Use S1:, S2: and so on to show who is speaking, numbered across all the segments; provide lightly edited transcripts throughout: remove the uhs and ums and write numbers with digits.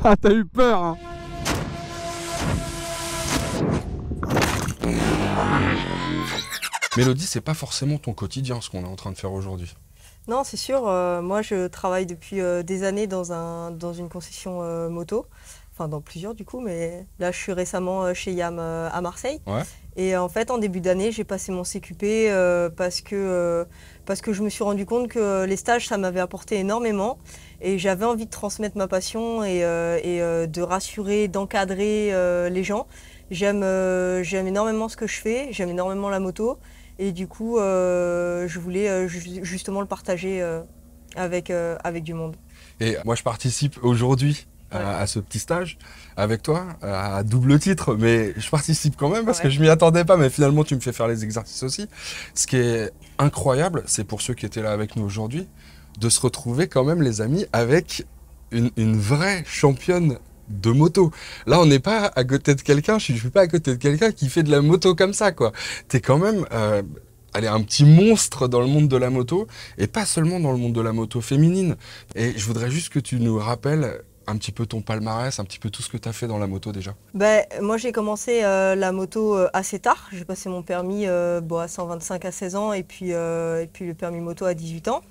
S1: Ah, t'as eu peur, hein. Mélodie, c'est pas forcément ton quotidien ce qu'on est en train de faire aujourd'hui.
S2: Non, c'est sûr. Moi, je travaille depuis des années dans une concession moto. Enfin, dans plusieurs du coup, mais là, je suis récemment chez YAM à Marseille.
S1: Ouais.
S2: Et en fait, en début d'année, j'ai passé mon CQP parce que je me suis rendu compte que les stages, ça m'avait apporté énormément. Et j'avais envie de transmettre ma passion et de rassurer, d'encadrer les gens. J'aime énormément ce que je fais, j'aime énormément la moto. Et du coup, je voulais justement le partager avec du monde.
S1: Et moi, je participe aujourd'hui
S2: Ouais.
S1: à ce petit stage avec toi, à double titre, mais je participe quand même parce que
S2: Ouais.
S1: je m'y attendais pas, mais finalement, tu me fais faire les exercices aussi. Ce qui est incroyable, c'est pour ceux qui étaient là avec nous aujourd'hui, de se retrouver quand même, les amis, avec une vraie championne de moto. Là, on n'est pas à côté de quelqu'un, je suis pas à côté de quelqu'un qui fait de la moto comme ça, quoi. T'es quand même, allez, un petit monstre dans le monde de la moto, et pas seulement dans le monde de la moto féminine. Et je voudrais juste que tu nous rappelles un petit peu ton palmarès, un petit peu tout ce que tu as fait dans la moto déjà.
S2: Ben, moi, j'ai commencé la moto assez tard. J'ai passé mon permis à 125 à 16 ans et puis le permis moto à 18 ans.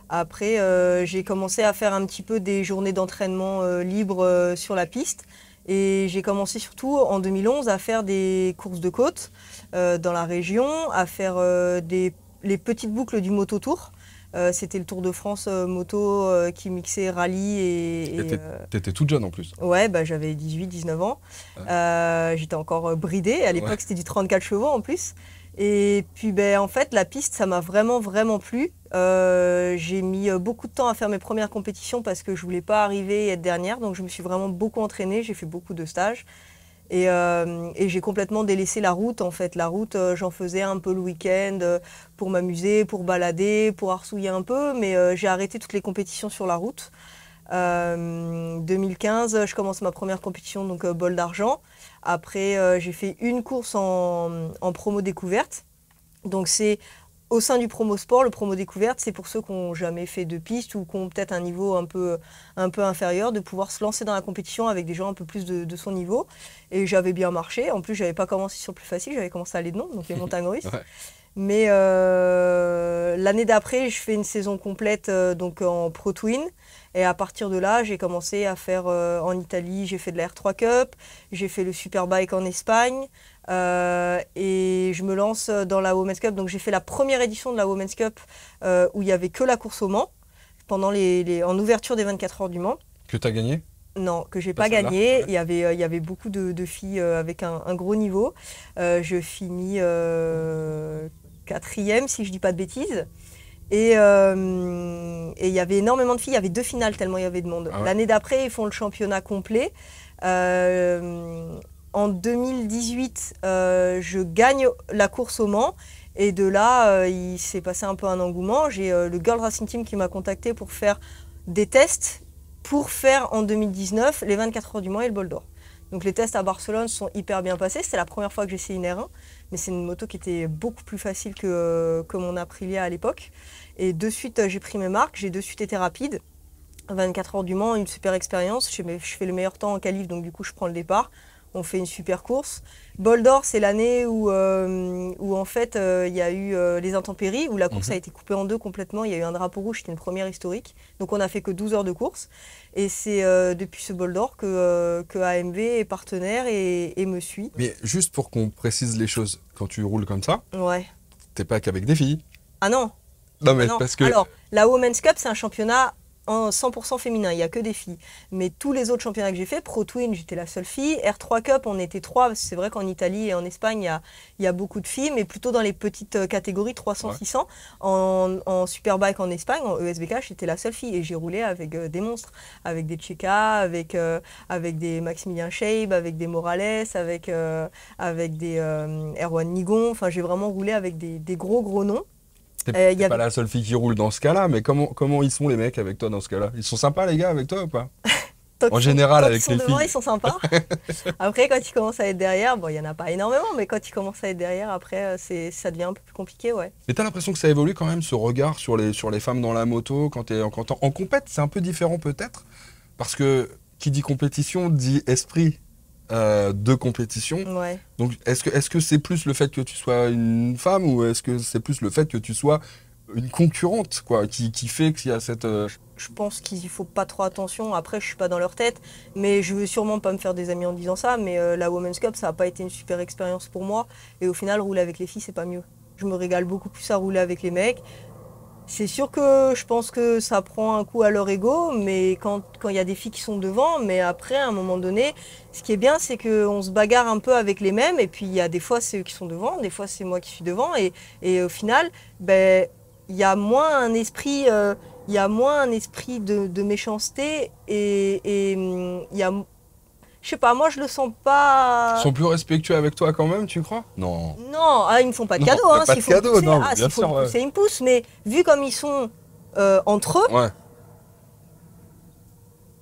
S2: Après, j'ai commencé à faire un petit peu des journées d'entraînement libres sur la piste. Et j'ai commencé surtout en 2011 à faire des courses de côte dans la région, à faire les petites boucles du Moto Tour. C'était le Tour de France moto qui mixait rallye
S1: Et t'étais toute jeune en plus.
S2: Ouais, bah, j'avais 18-19 ans.
S1: Ouais.
S2: J'étais encore bridée. À l'époque,
S1: Ouais.
S2: c'était du 34 chevaux en plus. Et puis, ben, en fait, la piste, ça m'a vraiment, vraiment plu. J'ai mis beaucoup de temps à faire mes premières compétitions parce que je voulais pas arriver et être dernière. Donc, je me suis vraiment beaucoup entraînée. J'ai fait beaucoup de stages. Et j'ai complètement délaissé la route, en fait. La route, j'en faisais un peu le week-end pour m'amuser, pour balader, pour arsouiller un peu. Mais j'ai arrêté toutes les compétitions sur la route. 2015, je commence ma première compétition, donc bol d'argent. Après, j'ai fait une course en promo découverte. Donc c'est au sein du promo sport, le promo découverte, c'est pour ceux qui n'ont jamais fait de piste ou qui ont peut-être un niveau un peu inférieur, de pouvoir se lancer dans la compétition avec des gens un peu plus de son niveau. Et j'avais bien marché. En plus, j'avais pas commencé sur le plus facile, j'avais commencé à l'Édnon, donc les montagnes russes.
S1: Ouais.
S2: Mais l'année d'après, je fais une saison complète donc en Pro Twin. Et à partir de là, j'ai commencé à faire en Italie, j'ai fait de la R3 Cup, j'ai fait le Superbike en Espagne. Et je me lance dans la Women's Cup. Donc j'ai fait la première édition de la Women's Cup où il n'y avait que la course au Mans, pendant en ouverture des 24 heures du Mans.
S1: Que t'as gagné?
S2: Non, que j'ai
S1: Pas
S2: pas
S1: celle-là?
S2: gagné.
S1: Ouais.
S2: Il y avait beaucoup de filles avec un gros niveau. Je finis quatrième, si je dis pas de bêtises. Et il y avait énormément de filles. Il y avait 2 finales tellement il y avait de monde.
S1: Ah ouais.
S2: L'année d'après, ils font le championnat complet. En 2018, je gagne la course au Mans. Et de là, il s'est passé un peu un engouement. J'ai le Girl Racing Team qui m'a contacté pour faire des tests pour faire en 2019 les 24 heures du Mans et le Bol d'Or. Donc les tests à Barcelone sont hyper bien passés. C'était la première fois que j'essayais une R1, mais c'est une moto qui était beaucoup plus facile que mon Aprilia à l'époque. Et de suite, j'ai pris mes marques, j'ai de suite été rapide. 24 heures du Mans, une super expérience. Je fais le meilleur temps en qualif, donc du coup je prends le départ. On fait une super course. Bol d'Or, c'est l'année où en fait il y a eu les intempéries, où la course a été coupée en deux complètement. Il y a eu un drapeau rouge, c'était une première historique. Donc on a fait que 12 heures de course. Et c'est depuis ce Bol d'Or que AMV est partenaire et me suit.
S1: Mais juste pour qu'on précise les choses, quand tu roules comme ça,
S2: Ouais.
S1: t'es pas qu'avec des filles.
S2: Ah non.
S1: Non mais
S2: Ah non.
S1: parce que...
S2: Alors, la Women's Cup, c'est un championnat en 100% féminin, il n'y a que des filles. Mais tous les autres championnats que j'ai fait, Pro Twin, j'étais la seule fille. R3 Cup, on était 3. C'est vrai qu'en Italie et en Espagne, il y a beaucoup de filles, mais plutôt dans les petites catégories 300-600. En Superbike en Espagne, en ESBK, j'étais la seule fille. Et j'ai roulé avec des monstres, avec des Tcheka, avec des Maximilien Scheib, avec des Morales, avec des Erwan Nigon. Enfin, j'ai vraiment roulé avec des gros noms.
S1: T'es pas la seule fille qui roule dans ce cas-là, mais comment ils sont les mecs avec toi dans ce cas-là? Ils sont sympas les gars avec toi ou pas? En général avec les
S2: devant,
S1: filles.
S2: ils sont sympas. Après, quand ils commencent à être derrière, bon, il n'y en a pas énormément, mais quand ils commencent à être derrière, après, ça devient un peu plus compliqué, ouais.
S1: Mais t'as l'impression que ça évolue quand même, ce regard sur les femmes dans la moto, quand en compète, c'est un peu différent peut-être, Parce que qui dit compétition dit esprit de compétition.
S2: Ouais.
S1: Donc, est-ce que c'est plus le fait que tu sois une femme ou est-ce que c'est plus le fait que tu sois une concurrente, quoi, qui fait qu'il y a cette...
S2: Je pense qu'il faut pas trop attention. Après, je suis pas dans leur tête, mais je veux sûrement pas me faire des amis en disant ça. Mais la Women's Cup, ça a pas été une super expérience pour moi. Et au final, rouler avec les filles, c'est pas mieux. Je me régale beaucoup plus à rouler avec les mecs. C'est sûr que je pense que ça prend un coup à leur ego, mais quand il y a des filles qui sont devant, mais après, à un moment donné, ce qui est bien, c'est qu'on se bagarre un peu avec les mêmes, et puis il y a des fois, c'est eux qui sont devant, des fois, c'est moi qui suis devant, et au final, ben, il y a moins un esprit, il y a moins un esprit de méchanceté, et il y a, je sais pas, moi, je le sens
S1: Ils
S2: pas.
S1: sont plus respectueux avec toi quand même, tu crois? Non.
S2: Non, ah, ils me font pas de
S1: Non,
S2: cadeaux, hein.
S1: pas de
S2: S'il faut me
S1: cadeaux,
S2: pousser,
S1: non,
S2: ah,
S1: bien
S2: s'il faut
S1: sûr,
S2: me
S1: ouais.
S2: pousser, ils me poussent, mais vu comme ils sont entre eux,
S1: Ouais,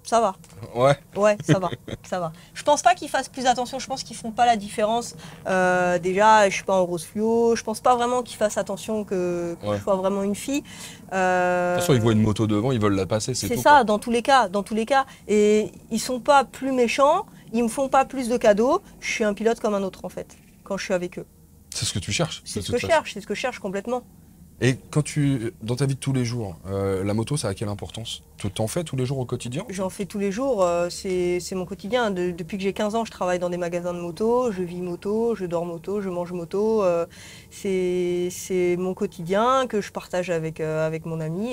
S2: ça va.
S1: ouais.
S2: Ouais, ça va, ça va. Je pense pas qu'ils fassent plus attention, je pense qu'ils font pas la différence. Déjà, je suis pas en rose fluo, je pense pas vraiment qu'ils fassent attention que
S1: Ouais.
S2: je sois vraiment une fille.
S1: De toute façon, ils voient une moto devant, ils veulent la passer, c'est
S2: C'est
S1: tout,
S2: ça,
S1: quoi.
S2: dans tous les cas, dans tous les cas. Et ils sont pas plus méchants, ils me font pas plus de cadeaux. Je suis un pilote comme un autre en fait, quand je suis avec eux.
S1: C'est ce que tu cherches,
S2: C'est
S1: de
S2: ce
S1: toute
S2: que je
S1: façon.
S2: cherche, c'est ce que je cherche complètement.
S1: Et quand dans ta vie de tous les jours, la moto, ça a quelle importance? Tu t'en fais tous les jours au quotidien?
S2: J'en fais tous les jours, c'est mon quotidien. Depuis que j'ai 15 ans, je travaille dans des magasins de moto, je vis moto, je dors moto, je mange moto. C'est mon quotidien que je partage avec mon ami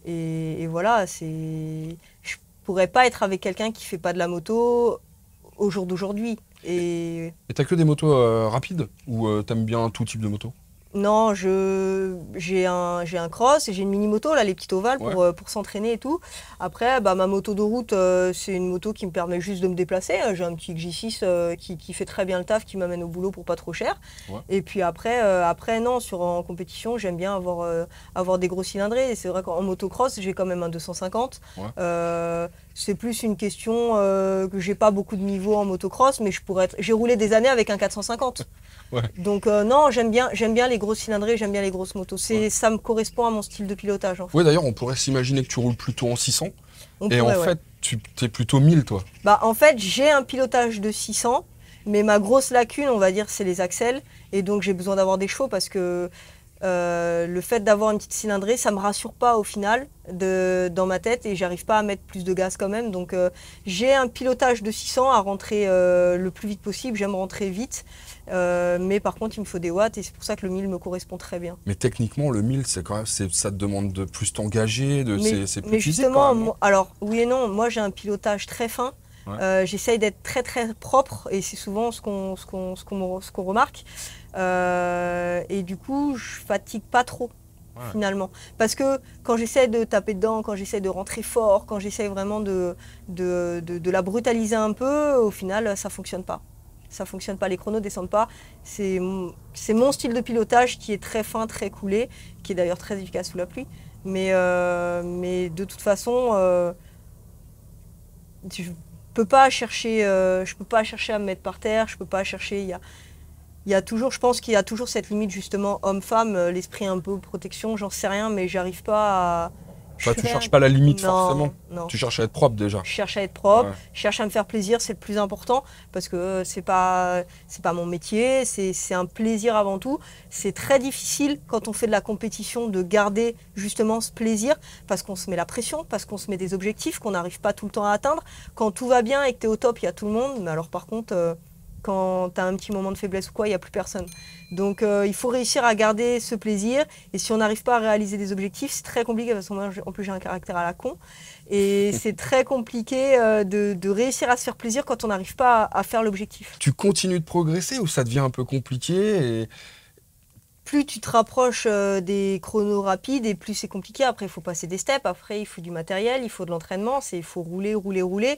S2: et voilà, je pourrais pas être avec quelqu'un qui fait pas de la moto au jour d'aujourd'hui. Et
S1: Et t'as que des motos rapides ou t'aimes bien tout type de moto?
S2: non, j'ai un cross et j'ai une mini-moto, là, les petites ovales,
S1: Ouais.
S2: pour s'entraîner et tout. Après, bah, ma moto de route, c'est une moto qui me permet juste de me déplacer. J'ai un petit J6 qui fait très bien le taf, qui m'amène au boulot pour pas trop cher.
S1: Ouais.
S2: Et puis après non, en compétition, j'aime bien avoir des gros cylindrés. Et c'est vrai qu'en motocross, j'ai quand même un 250.
S1: Ouais.
S2: C'est plus une question que j'ai pas beaucoup de niveau en motocross, mais j'ai roulé des années avec un 450.
S1: Ouais.
S2: Donc non, j'aime bien les gros cylindrés, j'aime bien les grosses motos. Ça me correspond à mon style de pilotage en fait.
S1: Ouais, d'ailleurs, on pourrait s'imaginer que tu roules plutôt en 600.
S2: On
S1: Et
S2: pourrait,
S1: en
S2: ouais.
S1: fait, tu es plutôt 1000, toi.
S2: Bah, en fait, j'ai un pilotage de 600, mais ma grosse lacune, on va dire, c'est les axles. Et donc j'ai besoin d'avoir des chevaux parce que le fait d'avoir une petite cylindrée, ça me rassure pas au final dans ma tête et j'arrive pas à mettre plus de gaz quand même. Donc j'ai un pilotage de 600 à rentrer le plus vite possible. J'aime rentrer vite, mais par contre il me faut des watts et c'est pour ça que le 1000 me correspond très bien.
S1: Mais techniquement, le 1000, c'est quand même, ça te demande de plus t'engager, c'est plus
S2: Mais
S1: physique
S2: justement,
S1: quand même, non?
S2: alors oui et non, moi j'ai un pilotage très fin.
S1: Ouais.
S2: J'essaye d'être très très propre et c'est souvent ce qu'on remarque. Et du coup, je fatigue pas trop. Ouais. Finalement. Parce que quand j'essaie de taper dedans, quand j'essaie de rentrer fort, quand j'essaie vraiment de la brutaliser un peu, au final, ça fonctionne pas. Ça fonctionne pas, les chronos descendent pas. C'est mon style de pilotage qui est très fin, très coulé, qui est d'ailleurs très efficace sous la pluie. Mais de toute façon, je peux pas chercher à me mettre par terre, je peux pas chercher. Il y a toujours, je pense qu'il y a toujours cette limite justement homme-femme, l'esprit un peu protection, j'en sais rien, mais j'arrive pas à.
S1: Bah, tu cherches pas la limite
S2: non,
S1: forcément.
S2: Non.
S1: Tu cherches à être propre déjà.
S2: Je cherche à être propre,
S1: Ouais.
S2: je cherche à me faire plaisir, c'est le plus important parce que c'est pas mon métier, c'est un plaisir avant tout. C'est très difficile quand on fait de la compétition de garder justement ce plaisir parce qu'on se met la pression, parce qu'on se met des objectifs qu'on n'arrive pas tout le temps à atteindre. Quand tout va bien et que tu es au top, il y a tout le monde, mais alors par contre quand tu as un petit moment de faiblesse ou quoi, il n'y a plus personne. Donc il faut réussir à garder ce plaisir et si on n'arrive pas à réaliser des objectifs, c'est très compliqué parce que moi en plus j'ai un caractère à la con et c'est très compliqué de réussir à se faire plaisir quand on n'arrive pas à faire l'objectif.
S1: Tu continues de progresser ou ça devient un peu compliqué et...
S2: Plus tu te rapproches des chronos rapides et plus c'est compliqué. Après, il faut passer des steps. Après, il faut du matériel, il faut de l'entraînement. Il faut rouler. Rouler,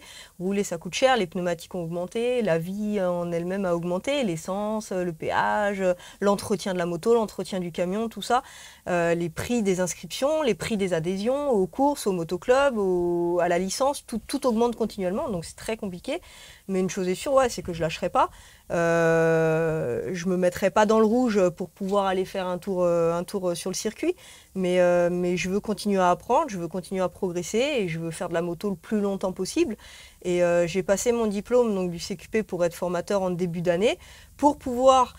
S2: ça coûte cher. Les pneumatiques ont augmenté. La vie en elle-même a augmenté. L'essence, le péage, l'entretien de la moto, l'entretien du camion, tout ça. Les prix des inscriptions, les prix des adhésions aux courses, au motoclub, à la licence. Tout augmente continuellement. Donc, c'est très compliqué. Mais une chose est sûre, ouais, c'est que je lâcherai pas. Je me mettrai pas dans le rouge pour pouvoir aller aller faire un tour sur le circuit. Mais je veux continuer à apprendre, je veux continuer à progresser et je veux faire de la moto le plus longtemps possible. Et j'ai passé mon diplôme donc, du CQP pour être formateur en début d'année, pour pouvoir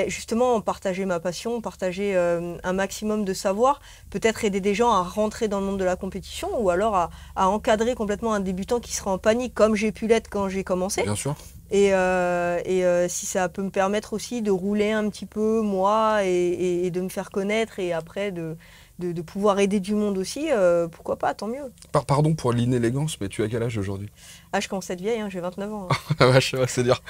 S2: justement partager ma passion, partager un maximum de savoir, peut-être aider des gens à rentrer dans le monde de la compétition ou alors à encadrer complètement un débutant qui sera en panique comme j'ai pu l'être quand j'ai commencé.
S1: Bien sûr.
S2: Et si ça peut me permettre aussi de rouler un petit peu moi et de me faire connaître et après de pouvoir aider du monde aussi, pourquoi pas, tant mieux.
S1: Pardon pour l'inélégance, mais tu as quel âge aujourd'hui?
S2: Ah, je commence à être vieille, hein, j'ai 29 ans. Hein.
S1: Ah vache, ouais, c'est dur.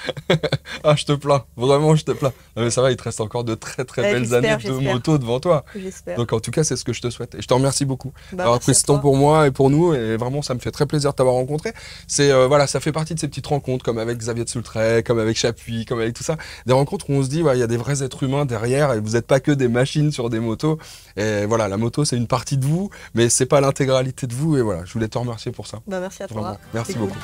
S1: Ah, je te plains, vraiment, je te plains. Non, mais ça va, il te reste encore de très belles années de moto devant toi.
S2: J'espère.
S1: Donc en tout cas, c'est ce que je te souhaite. Et je te remercie beaucoup d'avoir pris
S2: merci
S1: ce temps pour moi et pour nous. Et vraiment, ça me fait très plaisir de t'avoir rencontré. C'est voilà, ça fait partie de ces petites rencontres, comme avec Xavier de Soultray, comme avec Chapuis, comme avec tout ça. Des rencontres où on se dit, il y a des vrais êtres humains derrière et vous n'êtes pas que des machines sur des motos. Et voilà, la moto, c'est une partie de vous, mais c'est pas l'intégralité de vous. Et voilà, je voulais te remercier pour ça.
S2: Merci à toi.
S1: Vraiment. Merci beaucoup.